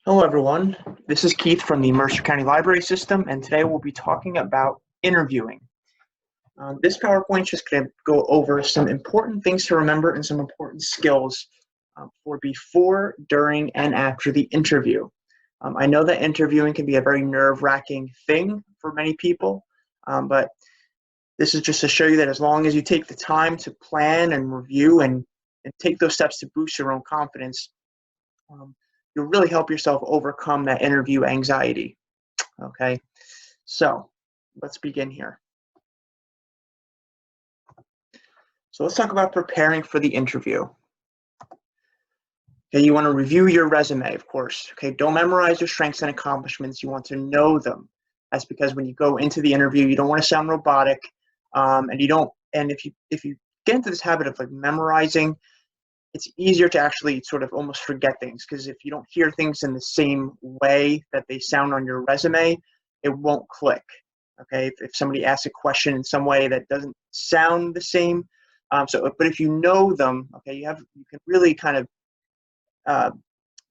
Hello, everyone. This is Keith from the Mercer County Library System, and today we'll be talking about interviewing. This PowerPoint is just going to go over some important things to remember and some important skills for before, during, and after the interview. I know that interviewing can be a very nerve-wracking thing for many people, but this is just to show you that as long as you take the time to plan and review and take those steps to boost your own confidence, um, you'll really help yourself overcome that interview anxiety. Okay, so let's begin here. So let's talk about preparing for the interview. Okay, you want to review your resume, of course. Okay, don't memorize your strengths and accomplishments. You want to know them. That's because when you go into the interview, you don't want to sound robotic, and you don't. And if you get into this habit of like memorizing, it's easier to actually sort of almost forget things, because if you don't hear things in the same way that they sound on your resume, it won't click. Okay, if somebody asks a question in some way that doesn't sound the same, but if you know them, okay, you can really kind of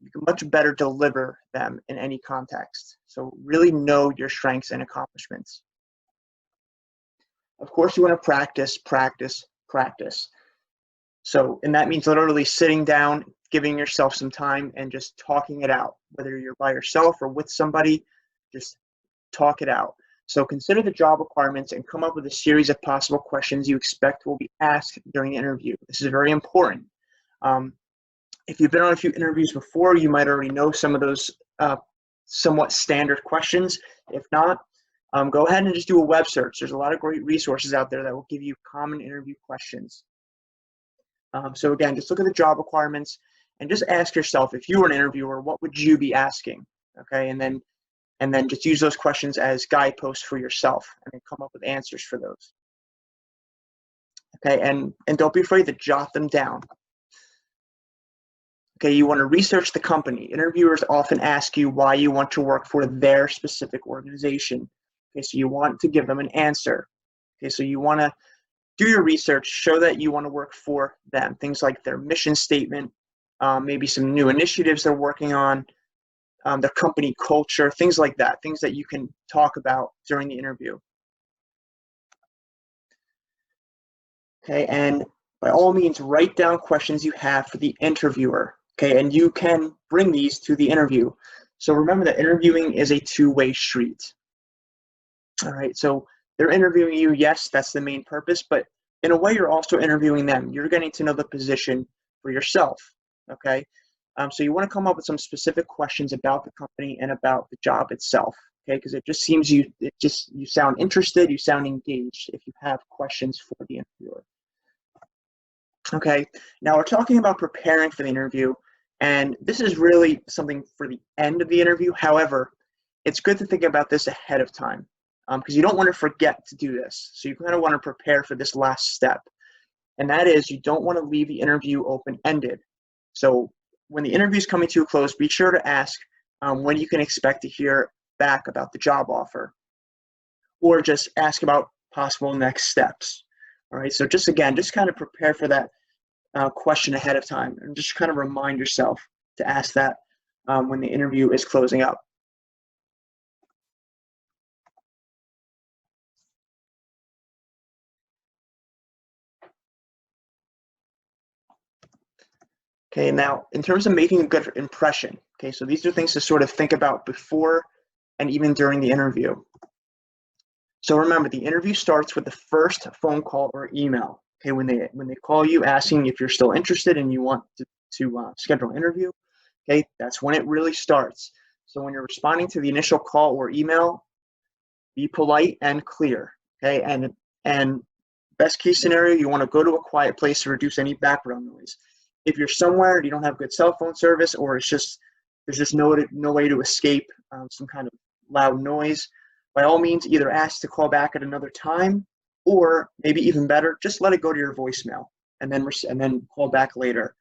you can much better deliver them in any context. So really know your strengths and accomplishments. Of course, you want to practice, practice, practice. So, and that means literally sitting down, giving yourself some time and just talking it out, whether you're by yourself or with somebody, just talk it out. So consider the job requirements and come up with a series of possible questions you expect will be asked during the interview. This is very important. If you've been on a few interviews before, you might already know some of those somewhat standard questions. If not, go ahead and just do a web search. There's a lot of great resources out there that will give you common interview questions. So again, just look at the job requirements and just ask yourself, if you were an interviewer, what would you be asking? Okay, and then just use those questions as guideposts for yourself and then come up with answers for those. Okay, and don't be afraid to jot them down. Okay, you want to research the company. Interviewers often ask you why you want to work for their specific organization. Okay, so you want to give them an answer. Okay, so you want to do your research, show that you want to work for them. Things like their mission statement, maybe some new initiatives they're working on, their company culture, things like that, things that you can talk about during the interview. Okay, and by all means, write down questions you have for the interviewer. Okay, and you can bring these to the interview. So remember that interviewing is a two-way street. All right, so they're interviewing you. Yes, that's the main purpose, but in a way, you're also interviewing them. You're getting to know the position for yourself. Okay, so you want to come up with some specific questions about the company and about the job itself. Okay, because it just seems you sound interested, you sound engaged if you have questions for the interviewer. Okay, now we're talking about preparing for the interview, and this is really something for the end of the interview. However, it's good to think about this ahead of time, because you don't want to forget to do this. So you kind of want to prepare for this last step, and that is you don't want to leave the interview open-ended. So when the interview is coming to a close, be sure to ask when you can expect to hear back about the job offer, or just ask about possible next steps. All right, so just kind of prepare for that question ahead of time, and just kind of remind yourself to ask that when the interview is closing up. Okay, now in terms of making a good impression, okay, so these are things to sort of think about before and even during the interview. So remember, the interview starts with the first phone call or email. Okay, when they call you asking if you're still interested and you want to schedule an interview, okay, that's when it really starts. So when you're responding to the initial call or email, be polite and clear. Okay, and best case scenario, you want to go to a quiet place to reduce any background noise. If you're somewhere and you don't have good cell phone service, or there's just no way to escape some kind of loud noise, by all means, either ask to call back at another time, or maybe even better, just let it go to your voicemail and then call back later.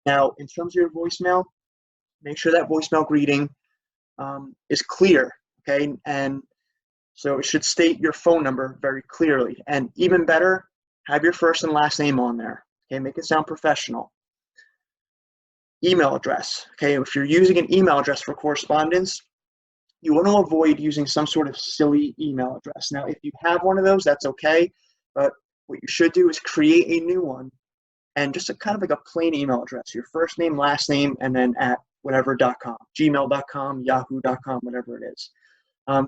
Now, in terms of your voicemail, make sure that voicemail greeting is clear, okay? And so it should state your phone number very clearly. And even better, have your first and last name on there, okay? Make it sound professional. email address. Okay, if you're using an email address for correspondence, you want to avoid using some sort of silly email address. Now, if you have one of those, that's okay, but what you should do is create a new one and just kind of like a plain email address, your first name, last name, and then at whatever.com, gmail.com, yahoo.com, whatever it is.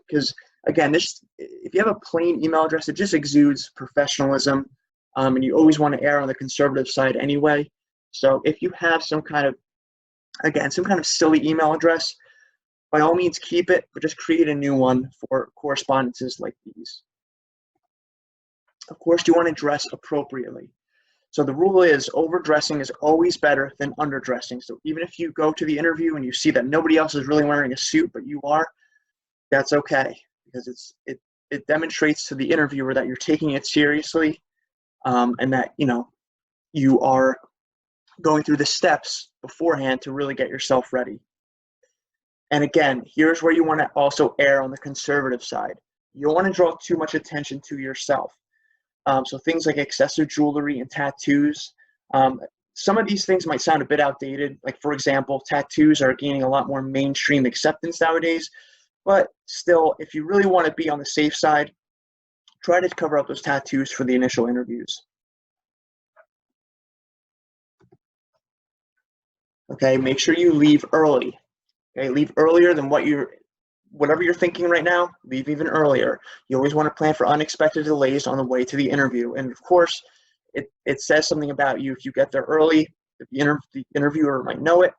Because again, if you have a plain email address, it just exudes professionalism, and you always want to err on the conservative side anyway. So if you have some kind of silly email address, by all means keep it, but just create a new one for correspondences like these. Of course, you want to dress appropriately. So the rule is overdressing is always better than underdressing. So even if you go to the interview and you see that nobody else is really wearing a suit, but you are, that's okay, because it demonstrates to the interviewer that you're taking it seriously, and that you are going through the steps beforehand to really get yourself ready. And again, here's where you want to also err on the conservative side. You don't want to draw too much attention to yourself. So things like excessive jewelry and tattoos. Some of these things might sound a bit outdated. Like, for example, tattoos are gaining a lot more mainstream acceptance nowadays. But still, if you really want to be on the safe side, try to cover up those tattoos for the initial interviews. Okay, make sure you leave early. Okay, leave earlier than whatever you're thinking right now, leave even earlier. You always want to plan for unexpected delays on the way to the interview. And of course, it says something about you if you get there early. The interviewer might know it,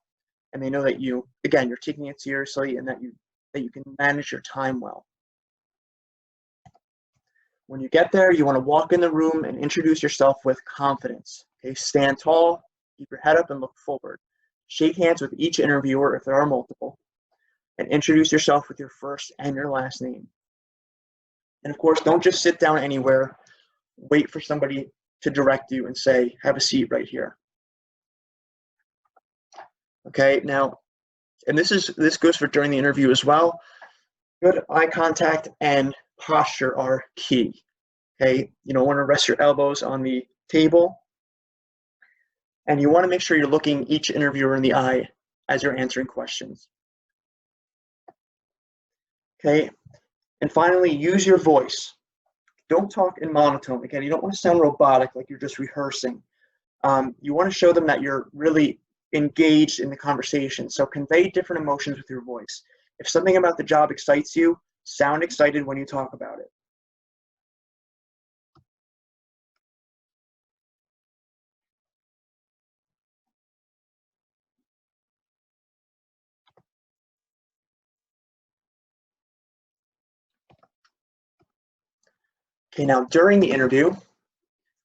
and they know that you're taking it seriously, and that you can manage your time well. When you get there, you want to walk in the room and introduce yourself with confidence. Okay, stand tall, keep your head up, and look forward. Shake hands with each interviewer if there are multiple, and introduce yourself with your first and your last name. And of course, don't just sit down anywhere. Wait for somebody to direct you and say, have a seat right here. Okay, now, and this goes for during the interview as well. Good eye contact and posture are key. Okay, you don't want to rest your elbows on the table, and you want to make sure you're looking each interviewer in the eye as you're answering questions. Okay, and finally, use your voice. Don't talk in monotone. Again, you don't want to sound robotic, like you're just rehearsing. You want to show them that you're really engaged in the conversation. So convey different emotions with your voice. If something about the job excites you, sound excited when you talk about it. Okay, now during the interview,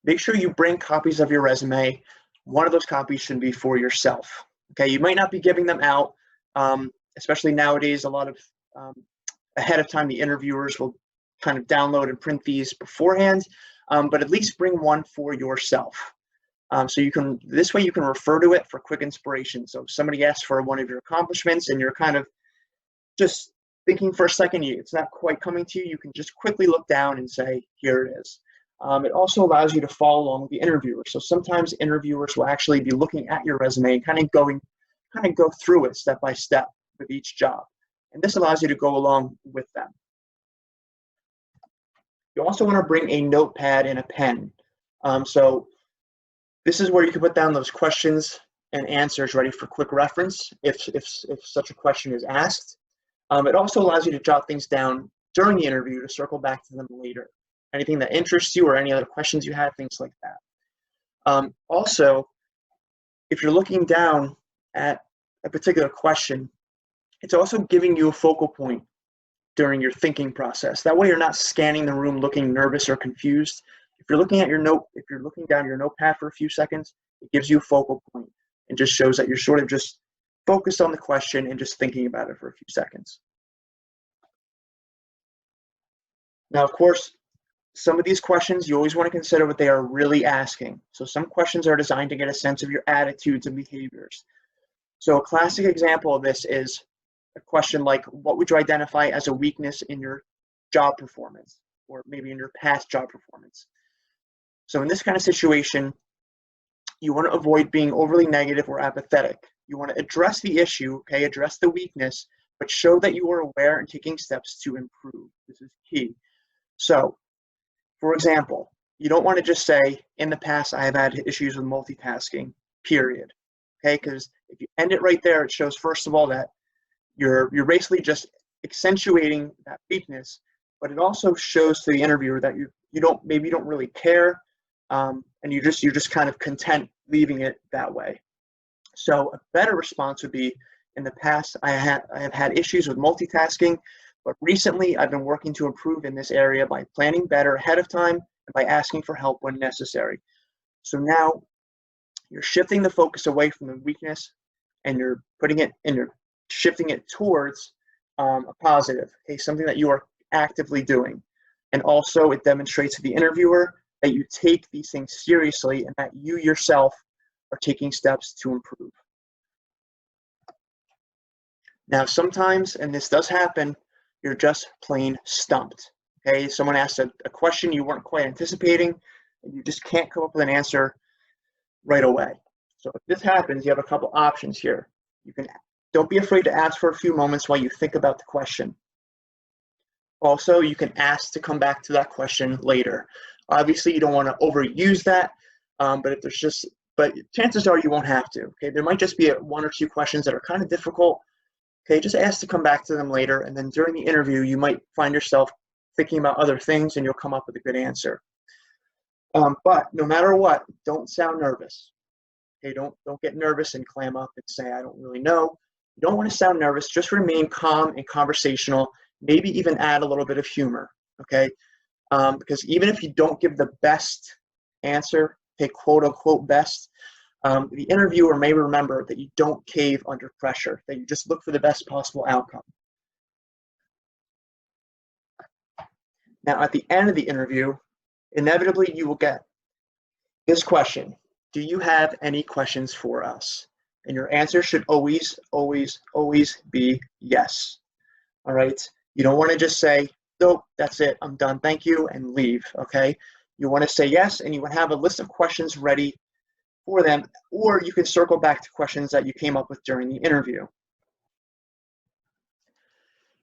make sure you bring copies of your resume. One of those copies should be for yourself. Okay, you might not be giving them out, especially nowadays. A lot of ahead of time, the interviewers will kind of download and print these beforehand, but at least bring one for yourself. So this way you can refer to it for quick inspiration. So if somebody asks for one of your accomplishments and you're kind of just thinking for a second, it's not quite coming to you, you can just quickly look down and say, here it is. It also allows you to follow along with the interviewer. So sometimes interviewers will actually be looking at your resume and kind of go through it step by step with each job. And this allows you to go along with them. You also want to bring a notepad and a pen. So this is where you can put down those questions and answers ready for quick reference if such a question is asked. It also allows you to jot things down during the interview to circle back to them later. Anything that interests you or any other questions you have, things like that. Also, if you're looking down at a particular question, it's also giving you a focal point during your thinking process. That way you're not scanning the room looking nervous or confused. If you're looking at your note, if you're looking down your notepad for a few seconds, it gives you a focal point and just shows that you're sort of just focused on the question and just thinking about it for a few seconds. Now, of course, some of these questions, you always want to consider what they are really asking. So some questions are designed to get a sense of your attitudes and behaviors. So a classic example of this is a question like, what would you identify as a weakness in your job performance, or maybe in your past job performance? So in this kind of situation, you want to avoid being overly negative or apathetic. You want to address the issue, okay, address the weakness, but show that you are aware and taking steps to improve. This is key. So, for example, you don't want to just say, in the past, I have had issues with multitasking, period. Okay, because if you end it right there, it shows, first of all, that you're basically just accentuating that weakness, but it also shows to the interviewer that you don't really care, and you're just kind of content leaving it that way. So a better response would be, in the past, I have had issues with multitasking, but recently I've been working to improve in this area by planning better ahead of time and by asking for help when necessary. So now you're shifting the focus away from the weakness, and you're shifting it towards a positive, okay, something that you are actively doing. And also it demonstrates to the interviewer that you take these things seriously and that you yourself are taking steps to improve. Now, sometimes, and this does happen, you're just plain stumped. Okay, someone asks a question you weren't quite anticipating, and you just can't come up with an answer right away. So if this happens, you have a couple options here. Don't be afraid to ask for a few moments while you think about the question. Also, you can ask to come back to that question later. Obviously, you don't want to overuse that, but chances are you won't have to. Okay, there might just be one or two questions that are kind of difficult. Okay, just ask to come back to them later, and then during the interview, you might find yourself thinking about other things, and you'll come up with a good answer. But no matter what, don't sound nervous. Okay, don't get nervous and clam up and say, I don't really know. You don't want to sound nervous. Just remain calm and conversational. Maybe even add a little bit of humor. Okay, because even if you don't give the best answer, okay, quote unquote best, the interviewer may remember that you don't cave under pressure, that you just look for the best possible outcome. Now, at the end of the interview, inevitably you will get this question: do you have any questions for us? And your answer should always, always, always be yes. All right? You don't want to just say, nope, that's it, I'm done, thank you, and leave, okay? You want to say yes, and you want to have a list of questions ready for them, or you can circle back to questions that you came up with during the interview.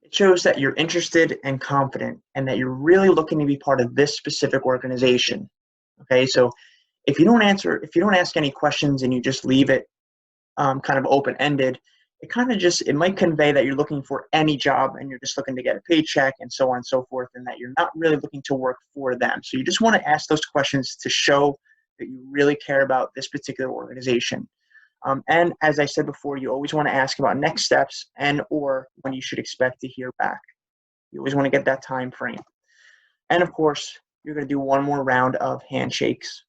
It shows that you're interested and confident, and that you're really looking to be part of this specific organization. Okay, so if you don't ask any questions and you just leave it kind of open-ended, it might convey that you're looking for any job and you're just looking to get a paycheck and so on and so forth, and that you're not really looking to work for them. So you just want to ask those questions to show that you really care about this particular organization. And as I said before, you always want to ask about next steps and or when you should expect to hear back. You always want to get that time frame. And of course, you're going to do one more round of handshakes.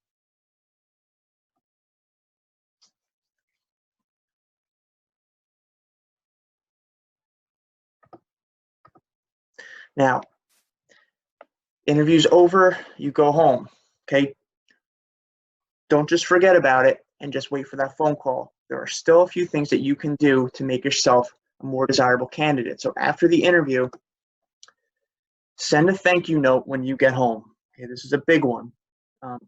Now, interview's over, you go home, okay? Don't just forget about it and just wait for that phone call. There are still a few things that you can do to make yourself a more desirable candidate. So after the interview, send a thank you note when you get home. Okay, this is a big one.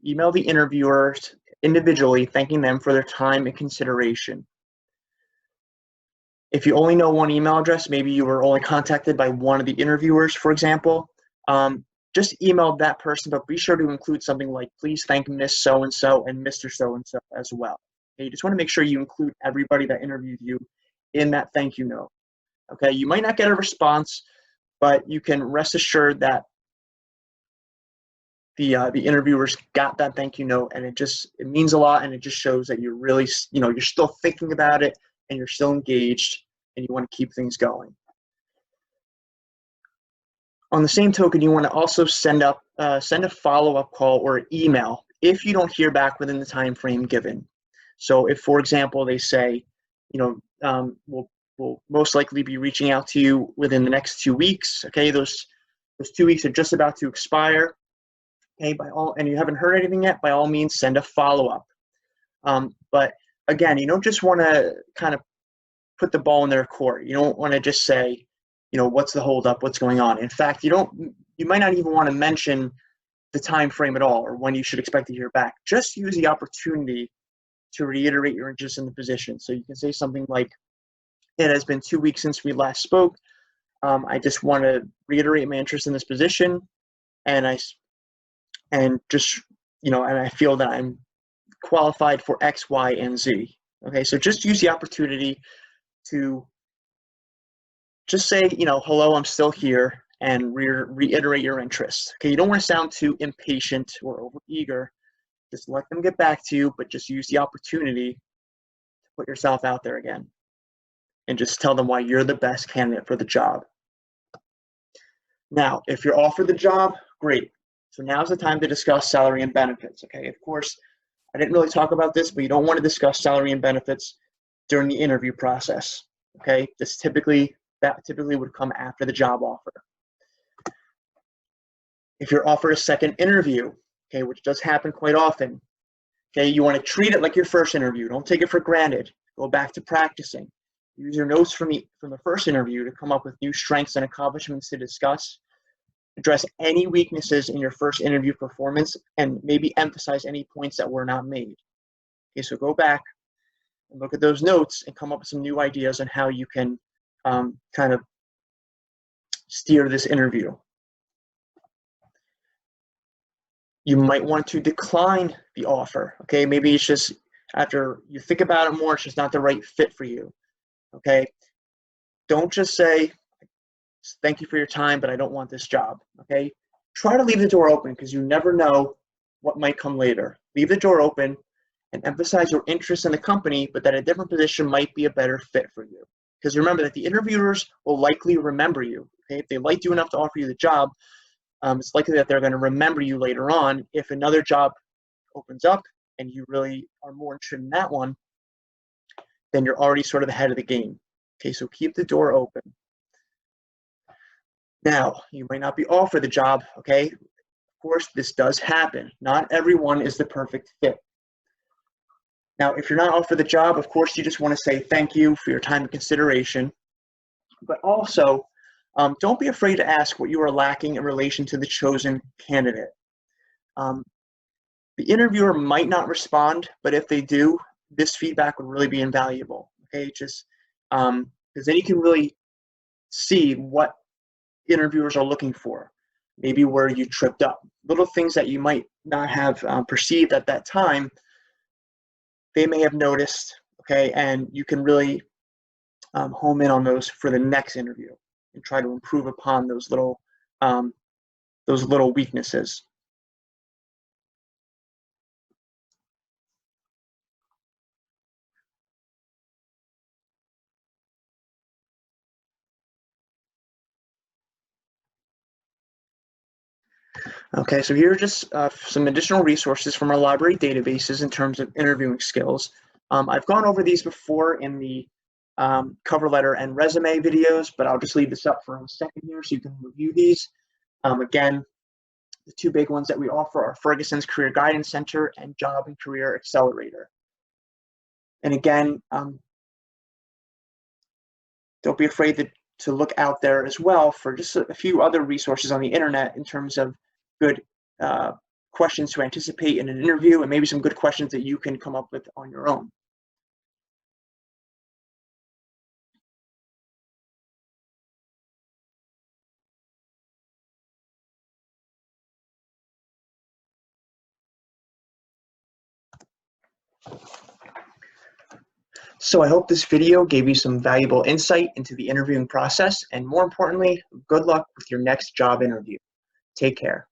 Email the interviewers individually, thanking them for their time and consideration. If you only know one email address, maybe you were only contacted by one of the interviewers, for example, just email that person, but be sure to include something like, please thank Miss So-and-so and Mr. So-and-so as well. Okay, you just want to make sure you include everybody that interviewed you in that thank you note. Okay, you might not get a response, but you can rest assured that the interviewers got that thank you note, and it means a lot, and it just shows that you're really, you're still thinking about it and you're still engaged and you want to keep things going. On the same token, you want to also send a follow-up call or email if you don't hear back within the time frame given. So if, for example, they say, we'll most likely be reaching out to you within the next 2 weeks. Okay, those 2 weeks are just about to expire. Okay, and you haven't heard anything yet, by all means, send a follow-up. But again, you don't just want to kind of put the ball in their court. You don't want to just say, what's the holdup, what's going on. In fact, you might not even want to mention the time frame at all or when you should expect to hear back. Just use the opportunity to reiterate your interest in the position. So you can say something like, it has been 2 weeks since we last spoke. I just want to reiterate my interest in this position, and I feel that I'm qualified for X, Y, and Z. Okay, so just use the opportunity to just say, hello, I'm still here, and reiterate your interest. Okay, you don't want to sound too impatient or overeager. Just let them get back to you, but just use the opportunity to put yourself out there again, and just tell them why you're the best candidate for the job. Now, if you're offered the job, great. So now's the time to discuss salary and benefits. Okay, of course, I didn't really talk about this, but you don't want to discuss salary and benefits during the interview process. Okay, that typically would come after the job offer. If you're offered a second interview, okay, which does happen quite often, okay, you want to treat it like your first interview. Don't take it for granted. Go back to practicing. Use your notes from the first interview to come up with new strengths and accomplishments to discuss. Address any weaknesses in your first interview performance, and maybe emphasize any points that were not made. Okay, so go back and look at those notes and come up with some new ideas on how you can kind of steer this interview. You might want to decline the offer. Okay, maybe it's just after you think about it more, it's just not the right fit for you. Okay, don't just say, thank you for your time, but I don't want this job. Okay, try to leave the door open, because you never know what might come later. Leave the door open and emphasize your interest in the company, but that a different position might be a better fit for you. Because remember that the interviewers will likely remember you. Okay, if they liked you enough to offer you the job, it's likely that they're going to remember you later on. If another job opens up and you really are more interested in that one, then you're already sort of ahead of the game. Okay, so keep the door open. Now, you might not be offered the job, okay? Of course, this does happen. Not everyone is the perfect fit. Now, if you're not offered the job, of course, you just want to say thank you for your time and consideration. But also, don't be afraid to ask what you are lacking in relation to the chosen candidate. The interviewer might not respond, but if they do, this feedback would really be invaluable. Okay, just because then you can really see what interviewers are looking for. Maybe where you tripped up, little things that you might not have perceived at that time, they may have noticed. Okay, and you can really home in on those for the next interview and try to improve upon those little weaknesses. Okay, so here are just some additional resources from our library databases in terms of interviewing skills. I've gone over these before in the cover letter and resume videos, but I'll just leave this up for a second here so you can review these. Again, the two big ones that we offer are Ferguson's Career Guidance Center and Job and Career Accelerator. And again, don't be afraid to look out there as well for just a few other resources on the internet in terms of good questions to anticipate in an interview, and maybe some good questions that you can come up with on your own. So I hope this video gave you some valuable insight into the interviewing process, and more importantly, good luck with your next job interview. Take care.